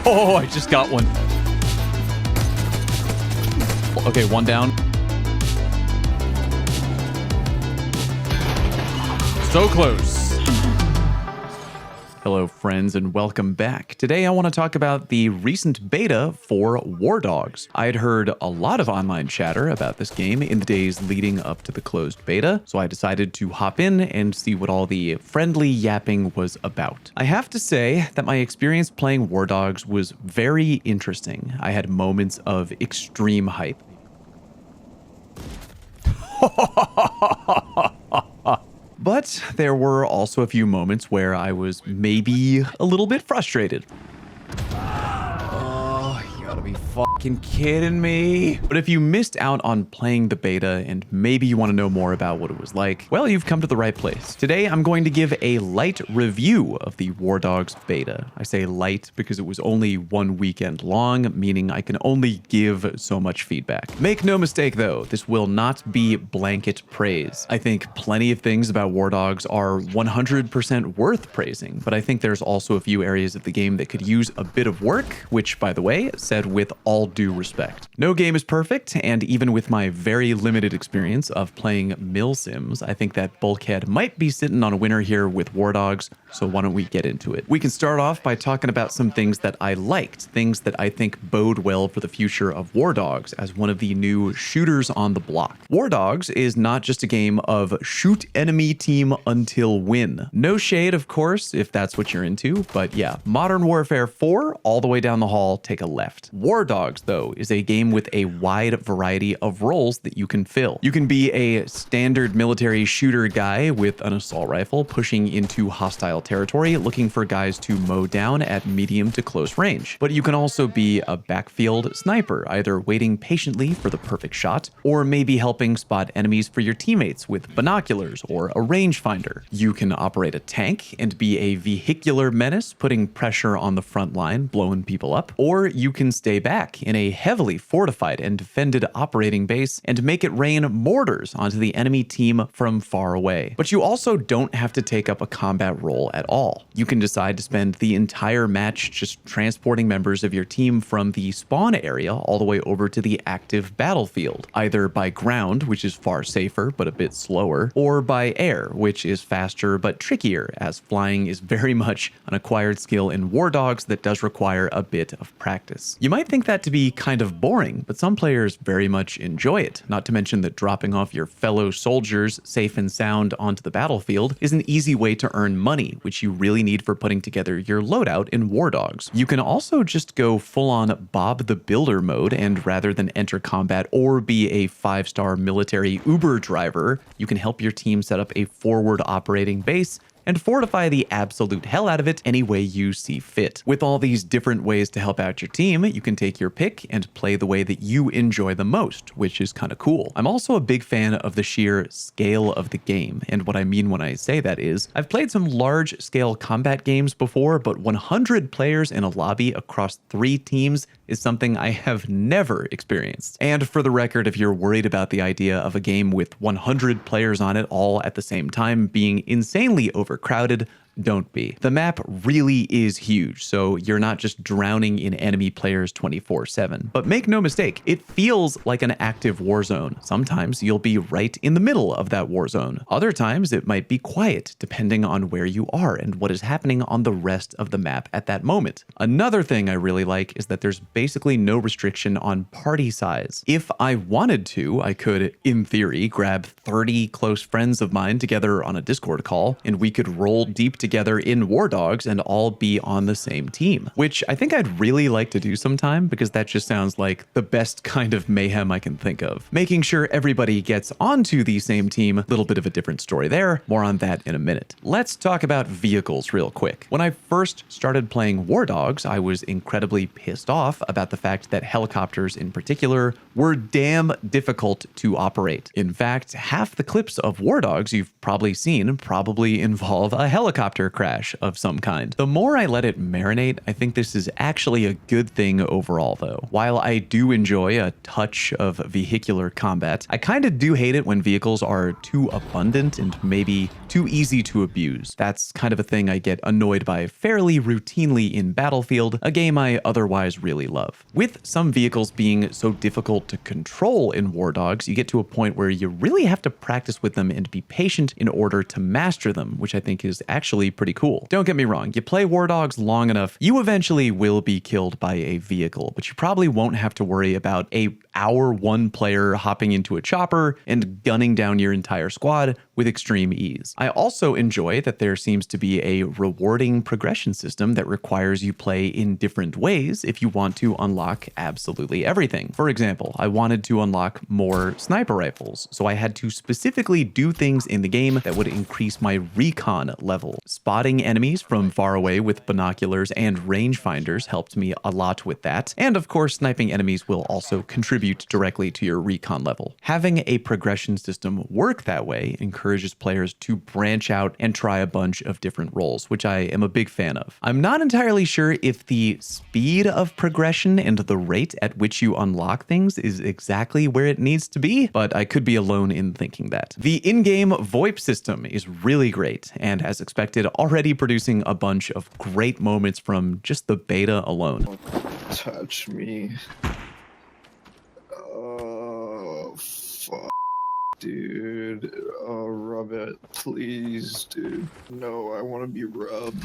Oh, I just got one. Okay, one down. So close. Hello, friends, and welcome back. Today, I want to talk about the recent beta for Wardogs. I had heard a lot of online chatter about this game in the days leading up to the closed beta, so I decided to hop in and see what all the friendly yapping was about. I have to say that my experience playing Wardogs was very interesting. I had moments of extreme hype. But there were also a few moments where I was maybe a little bit frustrated. Oh, you gotta be fucking kidding me. But if you missed out on playing the beta and maybe you want to know more about what it was like, well, you've come to the right place. Today, I'm going to give a light review of the Wardogs beta. I say light because it was only 1 weekend long, meaning I can only give so much feedback. Make no mistake though, this will not be blanket praise. I think plenty of things about Wardogs are 100% worth praising, but I think there's also a few areas of the game that could use a bit of work, which, by the way, said with all due respect. No game is perfect, and even with my very limited experience of playing mill sims, I think that Bulkhead might be sitting on a winner here with Wardogs, so why don't we get into it? We can start off by talking about some things that I liked, things that I think bode well for the future of Wardogs as one of the new shooters on the block. Wardogs is not just a game of shoot enemy team until win. No shade, of course, if that's what you're into, but yeah, Modern Warfare 4, all the way down the hall, take a left. Wardogs, though, is a game with a wide variety of roles that you can fill. You can be a standard military shooter guy with an assault rifle pushing into hostile territory, looking for guys to mow down at medium to close range. But you can also be a backfield sniper, either waiting patiently for the perfect shot, or maybe helping spot enemies for your teammates with binoculars or a rangefinder. You can operate a tank and be a vehicular menace, putting pressure on the front line, blowing people up, or you can stay back in a heavily fortified and defended operating base and make it rain mortars onto the enemy team from far away. But you also don't have to take up a combat role at all. You can decide to spend the entire match just transporting members of your team from the spawn area all the way over to the active battlefield, either by ground, which is far safer but a bit slower, or by air, which is faster but trickier, as flying is very much an acquired skill in Wardogs that does require a bit of practice. You might think that to be kind of boring, but some players very much enjoy it, not to mention that dropping off your fellow soldiers safe and sound onto the battlefield is an easy way to earn money, which you really need for putting together your loadout in Wardogs. You can also just go full-on Bob the Builder mode, and rather than enter combat or be a 5-star military Uber driver, you can help your team set up a forward operating base and fortify the absolute hell out of it any way you see fit. With all these different ways to help out your team, you can take your pick and play the way that you enjoy the most, which is kind of cool. I'm also a big fan of the sheer scale of the game, and what I mean when I say that is, I've played some large-scale combat games before, but 100 players in a lobby across 3 teams is something I have never experienced. And for the record, if you're worried about the idea of a game with 100 players on it all at the same time being insanely overcrowded, don't be. The map really is huge, so you're not just drowning in enemy players 24/7. But make no mistake, it feels like an active war zone. Sometimes you'll be right in the middle of that war zone. Other times it might be quiet, depending on where you are and what is happening on the rest of the map at that moment. Another thing I really like is that there's basically no restriction on party size. If I wanted to, I could, in theory, grab 30 close friends of mine together on a Discord call, and we could roll deep together in Wardogs and all be on the same team, which I think I'd really like to do sometime because that just sounds like the best kind of mayhem I can think of. Making sure everybody gets onto the same team, a little bit of a different story there. More on that in a minute. Let's talk about vehicles real quick. When I first started playing Wardogs, I was incredibly pissed off about the fact that helicopters in particular were damn difficult to operate. In fact, half the clips of Wardogs you've probably seen probably involve a helicopter helicopter crash of some kind. The more I let it marinate, I think this is actually a good thing overall though. While I do enjoy a touch of vehicular combat, I kind of do hate it when vehicles are too abundant and maybe too easy to abuse. That's kind of a thing I get annoyed by fairly routinely in Battlefield, a game I otherwise really love. With some vehicles being so difficult to control in Wardogs, you get to a point where you really have to practice with them and be patient in order to master them, which I think is actually pretty cool. Don't get me wrong, you play Wardogs long enough, you eventually will be killed by a vehicle, but you probably won't have to worry about a one player hopping into a chopper and gunning down your entire squad with extreme ease. I also enjoy that there seems to be a rewarding progression system that requires you play in different ways if you want to unlock absolutely everything. For example, I wanted to unlock more sniper rifles, so I had to specifically do things in the game that would increase my recon level. Spotting enemies from far away with binoculars and rangefinders helped me a lot with that, and of course sniping enemies will also contribute directly to your recon level. Having a progression system work that way encourages players to branch out and try a bunch of different roles, which I am a big fan of. I'm not entirely sure if the speed of progression and the rate at which you unlock things is exactly where it needs to be, but I could be alone in thinking that. The in-game VoIP system is really great, and as expected, already producing a bunch of great moments from just the beta alone. Touch me. Oh, fuck, dude. Oh, rub it, please, dude. No, I want to be rubbed.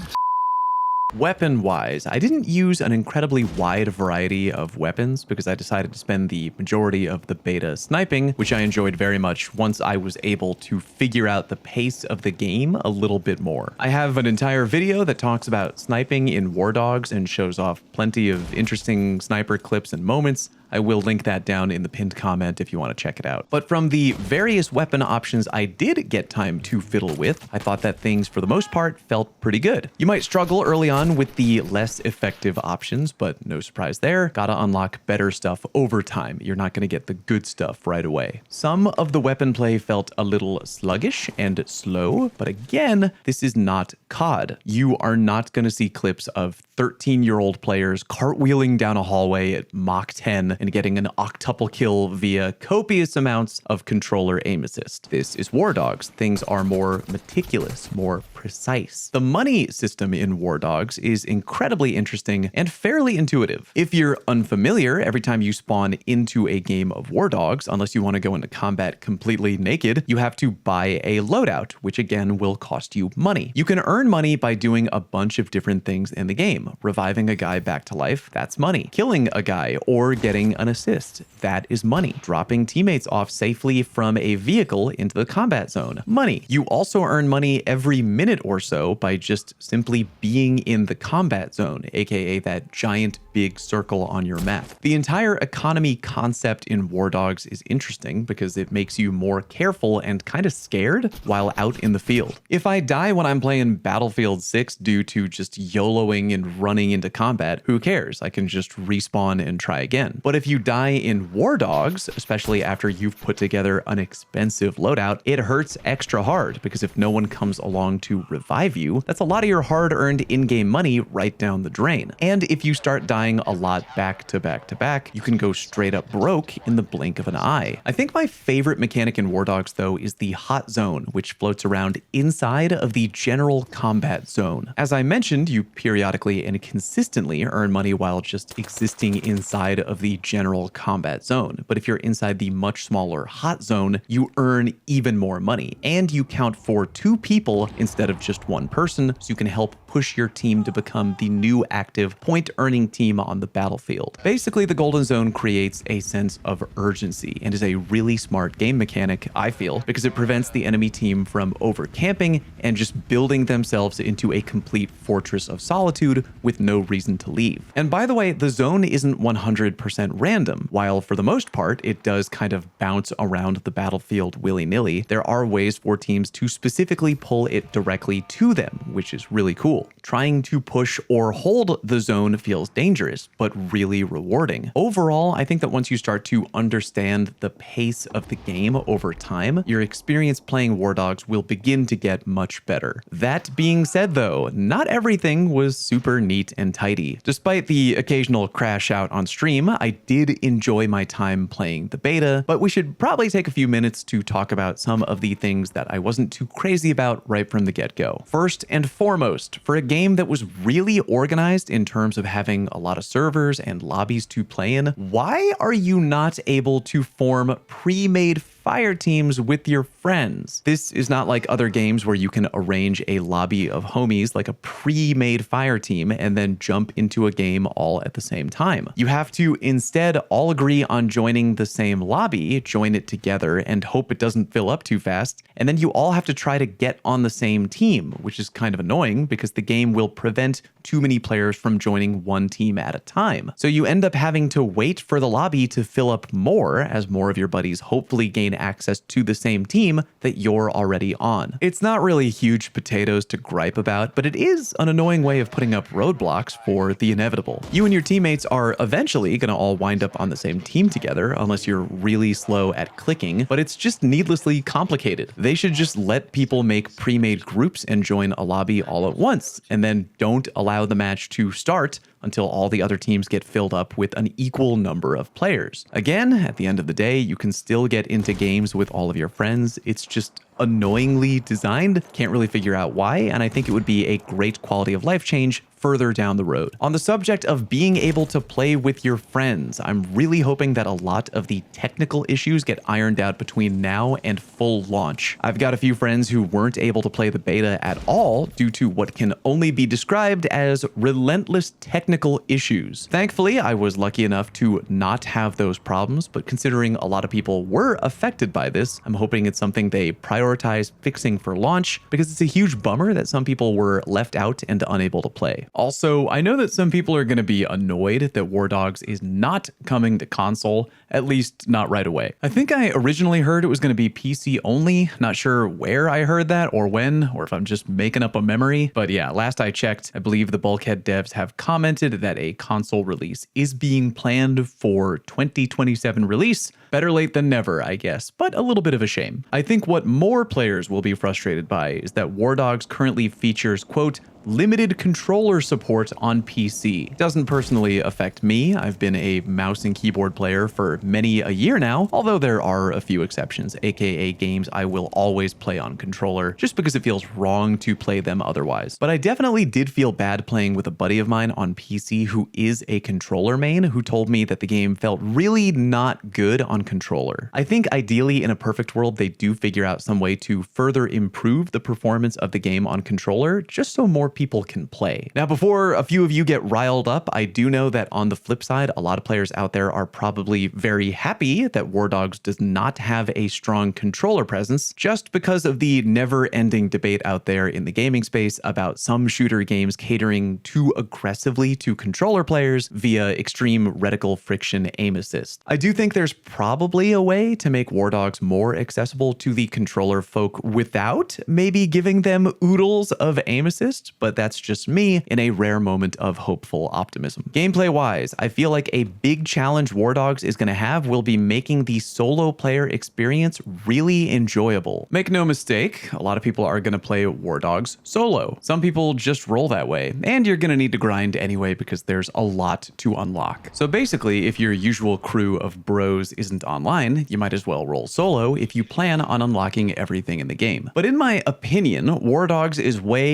Weapon-wise, I didn't use an incredibly wide variety of weapons because I decided to spend the majority of the beta sniping, which I enjoyed very much once I was able to figure out the pace of the game a little bit more. I have an entire video that talks about sniping in Wardogs and shows off plenty of interesting sniper clips and moments. I will link that down in the pinned comment if you want to check it out. But from the various weapon options I did get time to fiddle with, I thought that things for the most part felt pretty good. You might struggle early on with the less effective options, but no surprise there. Gotta unlock better stuff over time. You're not gonna get the good stuff right away. Some of the weapon play felt a little sluggish and slow, but again, this is not COD. You are not gonna see clips of 13-year-old players cartwheeling down a hallway at Mach 10 and getting an octuple kill via copious amounts of controller aim assist. This is Wardogs. Things are more meticulous, more precise. The money system in Wardogs is incredibly interesting and fairly intuitive. If you're unfamiliar, every time you spawn into a game of Wardogs, unless you want to go into combat completely naked, you have to buy a loadout, which again will cost you money. You can earn money by doing a bunch of different things in the game. Reviving a guy back to life, that's money. Killing a guy or getting an assist, that is money. Dropping teammates off safely from a vehicle into the combat zone, money. You also earn money every minute or so by just simply being in the combat zone, aka that giant big circle on your map. The entire economy concept in Wardogs is interesting because it makes you more careful and kind of scared while out in the field. If I die when I'm playing Battlefield 6 due to just YOLOing and running into combat, who cares? I can just respawn and try again. But if you die in Wardogs, especially after you've put together an expensive loadout, it hurts extra hard because if no one comes along to revive you, that's a lot of your hard-earned in-game money right down the drain. And if you start dying a lot back to back to back, you can go straight up broke in the blink of an eye. I think my favorite mechanic in Wardogs, though, is the hot zone, which floats around inside of the general combat zone. As I mentioned, you periodically and consistently earn money while just existing inside of the general combat zone. But if you're inside the much smaller hot zone, you earn even more money, and you count for 2 people instead of just 1 person, so you can help push your team to become the new active point-earning team on the battlefield. Basically, the Golden Zone creates a sense of urgency and is a really smart game mechanic, I feel, because it prevents the enemy team from over-camping and just building themselves into a complete fortress of solitude with no reason to leave. And by the way, the zone isn't 100% random. While for the most part, it does kind of bounce around the battlefield willy-nilly, there are ways for teams to specifically pull it directly directly to them, which is really cool. Trying to push or hold the zone feels dangerous, but really rewarding. Overall, I think that once you start to understand the pace of the game over time, your experience playing Wardogs will begin to get much better. That being said though, not everything was super neat and tidy. Despite the occasional crash out on stream, I did enjoy my time playing the beta, but we should probably take a few minutes to talk about some of the things that I wasn't too crazy about right from the get-go. First and foremost, for a game that was really organized in terms of having a lot of servers and lobbies to play in, why are you not able to form pre-made fire teams with your friends? This is not like other games where you can arrange a lobby of homies like a pre-made fire team and then jump into a game all at the same time. You have to instead all agree on joining the same lobby, join it together, and hope it doesn't fill up too fast, and then you all have to try to get on the same team, which is kind of annoying because the game will prevent too many players from joining one team at a time. So you end up having to wait for the lobby to fill up more as more of your buddies hopefully gain access to the same team that you're already on. It's not really huge potatoes to gripe about, but it is an annoying way of putting up roadblocks for the inevitable. You and your teammates are eventually going to all wind up on the same team together unless you're really slow at clicking, but it's just needlessly complicated. They should just let people make pre-made groups and join a lobby all at once, and then don't allow the match to start until all the other teams get filled up with an equal number of players. Again, at the end of the day, you can still get into games with all of your friends. It's just annoyingly designed. Can't really figure out why, and I think it would be a great quality of life change further down the road. On the subject of being able to play with your friends, I'm really hoping that a lot of the technical issues get ironed out between now and full launch. I've got a few friends who weren't able to play the beta at all due to what can only be described as relentless technical issues. Thankfully, I was lucky enough to not have those problems, but considering a lot of people were affected by this, I'm hoping it's something they prioritize fixing for launch, because it's a huge bummer that some people were left out and unable to play. Also, I know that some people are going to be annoyed that Wardogs is not coming to console, at least not right away. I think I originally heard it was going to be PC only. Not sure where I heard that or when, or if I'm just making up a memory. But yeah, last I checked, I believe the Bulkhead devs have commented that a console release is being planned for 2027 release. Better late than never, I guess, but a little bit of a shame. I think what more players will be frustrated by is that Wardogs currently features, quote, limited controller support on PC. It doesn't personally affect me. I've been a mouse and keyboard player for many a year now, although there are a few exceptions, aka games I will always play on controller just because it feels wrong to play them otherwise. But I definitely did feel bad playing with a buddy of mine on PC who is a controller main, who told me that the game felt really not good on controller. I think ideally in a perfect world they do figure out some way to further improve the performance of the game on controller just so more people can play. Now, before a few of you get riled up, I do know that on the flip side, a lot of players out there are probably very happy that Wardogs does not have a strong controller presence just because of the never-ending debate out there in the gaming space about some shooter games catering too aggressively to controller players via extreme reticle friction aim assist. I do think there's probably a way to make Wardogs more accessible to the controller folk without maybe giving them oodles of aim assist, but that's just me in a rare moment of hopeful optimism. Gameplay wise, I feel like a big challenge Wardogs is going to have will be making the solo player experience really enjoyable. Make no mistake, a lot of people are going to play Wardogs solo. Some people just roll that way, and you're going to need to grind anyway because there's a lot to unlock. So basically, if your usual crew of bros isn't online, you might as well roll solo if you plan on unlocking everything in the game. But in my opinion, Wardogs is way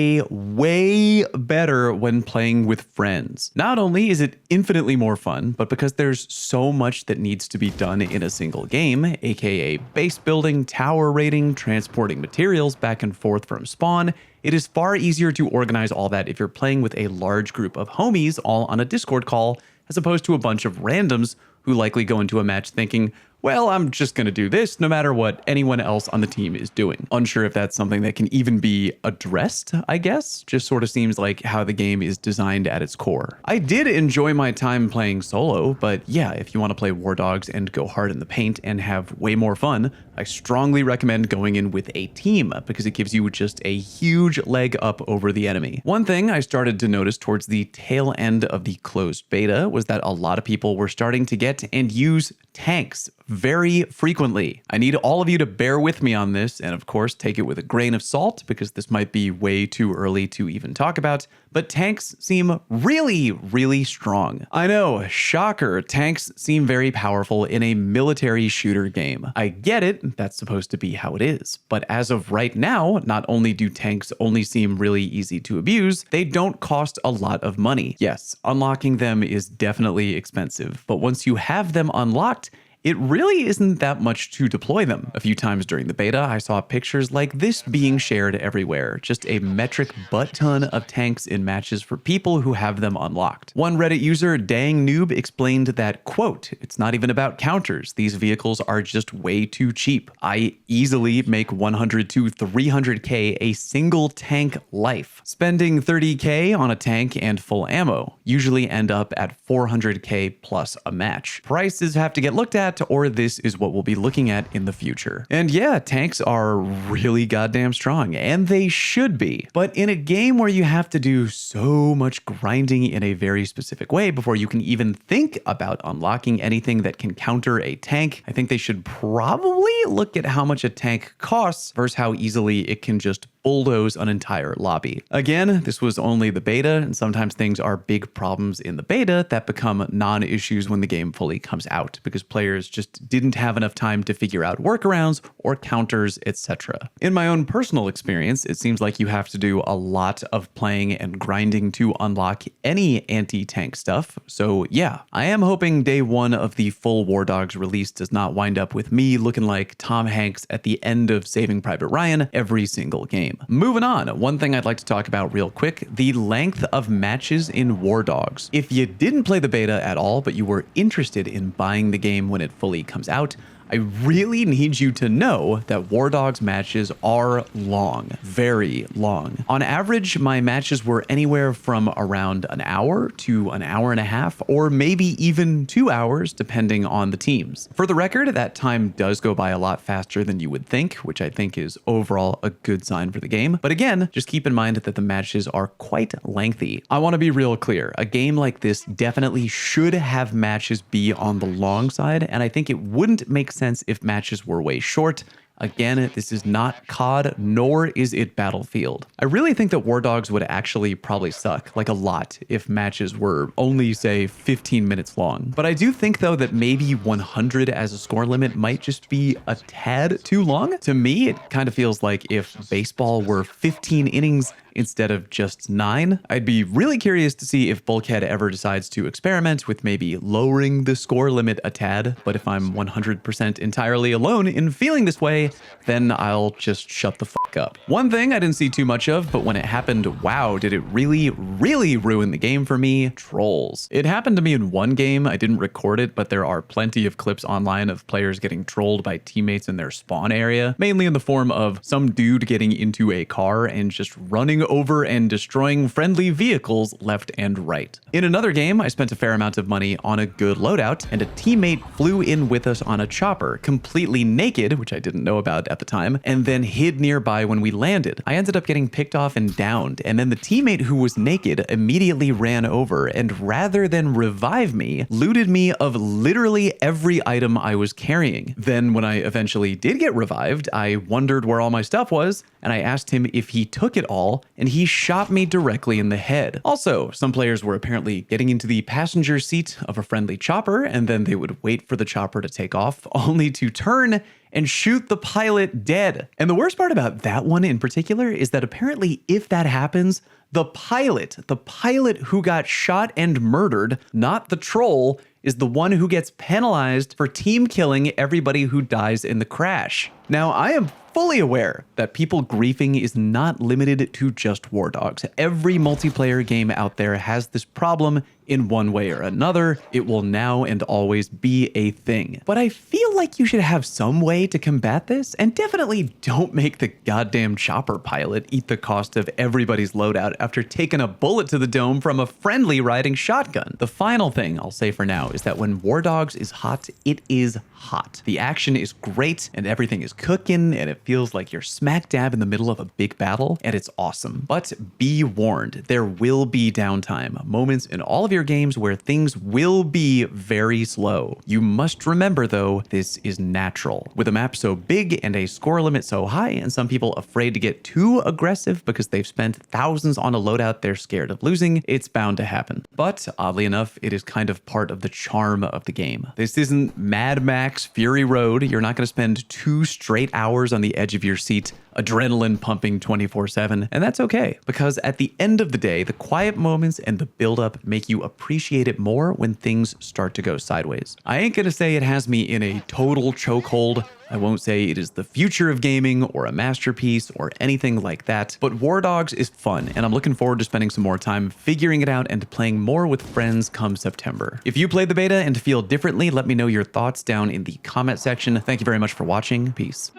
better when playing with friends. Not only is it infinitely more fun, but because there's so much that needs to be done in a single game, aka base building, tower raiding, transporting materials back and forth from spawn, it is far easier to organize all that if you're playing with a large group of homies all on a Discord call, as opposed to a bunch of randoms who likely go into a match thinking, well, I'm just going to do this no matter what anyone else on the team is doing. Unsure if that's something that can even be addressed, I guess. Just sort of seems like how the game is designed at its core. I did enjoy my time playing solo, but yeah, if you want to play Wardogs and go hard in the paint and have way more fun, I strongly recommend going in with a team because it gives you just a huge leg up over the enemy. One thing I started to notice towards the tail end of the closed beta was that a lot of people were starting to get and use tanks very frequently. I need all of you to bear with me on this, and of course take it with a grain of salt because this might be way too early to even talk about, but tanks seem really, really strong. I know, shocker, tanks seem very powerful in a military shooter game. I get it, that's supposed to be how it is, but as of right now, not only do tanks only seem really easy to abuse, they don't cost a lot of money. Yes, unlocking them is definitely expensive, but once you have them unlocked, it really isn't that much to deploy them. A few times during the beta, I saw pictures like this being shared everywhere, just a metric butt ton of tanks in matches for people who have them unlocked. One Reddit user, Dang Noob, explained that, quote, "It's not even about counters. These vehicles are just way too cheap. I easily make 100 to 300k a single tank life. Spending 30k on a tank and full ammo usually end up at 400k plus a match. Prices have to get looked at, or this is what we'll be looking at in the future." And yeah, tanks are really goddamn strong, and they should be. But in a game where you have to do so much grinding in a very specific way before you can even think about unlocking anything that can counter a tank, I think they should probably look at how much a tank costs versus how easily it can just bulldoze an entire lobby. Again, this was only the beta, and sometimes things are big problems in the beta that become non-issues when the game fully comes out, because players just didn't have enough time to figure out workarounds or counters, etc. In my own personal experience, it seems like you have to do a lot of playing and grinding to unlock any anti-tank stuff, so yeah, I am hoping day one of the full Wardogs release does not wind up with me looking like Tom Hanks at the end of Saving Private Ryan every single game. Moving on, one thing I'd like to talk about real quick, the length of matches in Wardogs. If you didn't play the beta at all, but you were interested in buying the game when it fully comes out, I really need you to know that Wardogs matches are long, very long. On average, my matches were anywhere from around an hour to an hour and a half, or maybe even 2 hours, depending on the teams. For the record, that time does go by a lot faster than you would think, which I think is overall a good sign for the game. But again, just keep in mind that the matches are quite lengthy. I want to be real clear, a game like this definitely should have matches be on the long side, and I think it wouldn't make sense if matches were way short. Again, this is not COD, nor is it Battlefield. I really think that Wardogs would actually probably suck, like a lot, if matches were only, say, 15 minutes long. But I do think, though, that maybe 100 as a score limit might just be a tad too long. To me, it kind of feels like if baseball were 15 innings instead of just 9. I'd be really curious to see if Bulkhead ever decides to experiment with maybe lowering the score limit a tad, but if I'm 100% entirely alone in feeling this way, then I'll just shut the fuck up. One thing I didn't see too much of, but when it happened, wow, did it really, really ruin the game for me? Trolls. It happened to me in one game. I didn't record it, but there are plenty of clips online of players getting trolled by teammates in their spawn area, mainly in the form of some dude getting into a car and just running over and destroying friendly vehicles left and right. In another game, I spent a fair amount of money on a good loadout, and a teammate flew in with us on a chopper, completely naked, which I didn't know about at the time, and then hid nearby when we landed. I ended up getting picked off and downed, and then the teammate who was naked immediately ran over and, rather than revive me, looted me of literally every item I was carrying. Then when I eventually did get revived, I wondered where all my stuff was, and I asked him if he took it all, and he shot me directly in the head. Also, some players were apparently getting into the passenger seat of a friendly chopper, and then they would wait for the chopper to take off, only to turn and shoot the pilot dead. And the worst part about that one in particular is that apparently if that happens, the pilot who got shot and murdered, not the troll, is the one who gets penalized for team killing everybody who dies in the crash. Now, I am fully aware that people griefing is not limited to just Wardogs. Every multiplayer game out there has this problem in one way or another. It will now and always be a thing. But I feel like you should have some way to combat this, and definitely don't make the goddamn chopper pilot eat the cost of everybody's loadout after taking a bullet to the dome from a friendly riding shotgun. The final thing I'll say for now is that when Wardogs is hot, it is hot. The action is great and everything is cooking and it feels like you're smack dab in the middle of a big battle, and it's awesome. But be warned, there will be downtime, moments in all of your games where things will be very slow. You must remember though, this is natural. With a map so big and a score limit so high, and some people afraid to get too aggressive because they've spent thousands on a loadout they're scared of losing, it's bound to happen. But oddly enough, it is kind of part of the charm of the game. This isn't Mad Max Fury Road. You're not going to spend 2 straight hours on the edge of your seat, adrenaline pumping 24/7, and that's okay, because at the end of the day, the quiet moments and the buildup make you appreciate it more when things start to go sideways. I ain't gonna say it has me in a total chokehold. I won't say it is the future of gaming or a masterpiece or anything like that, but Wardogs is fun, and I'm looking forward to spending some more time figuring it out and playing more with friends come September. If you played the beta and feel differently, let me know your thoughts down in the comment section. Thank you very much for watching. Peace.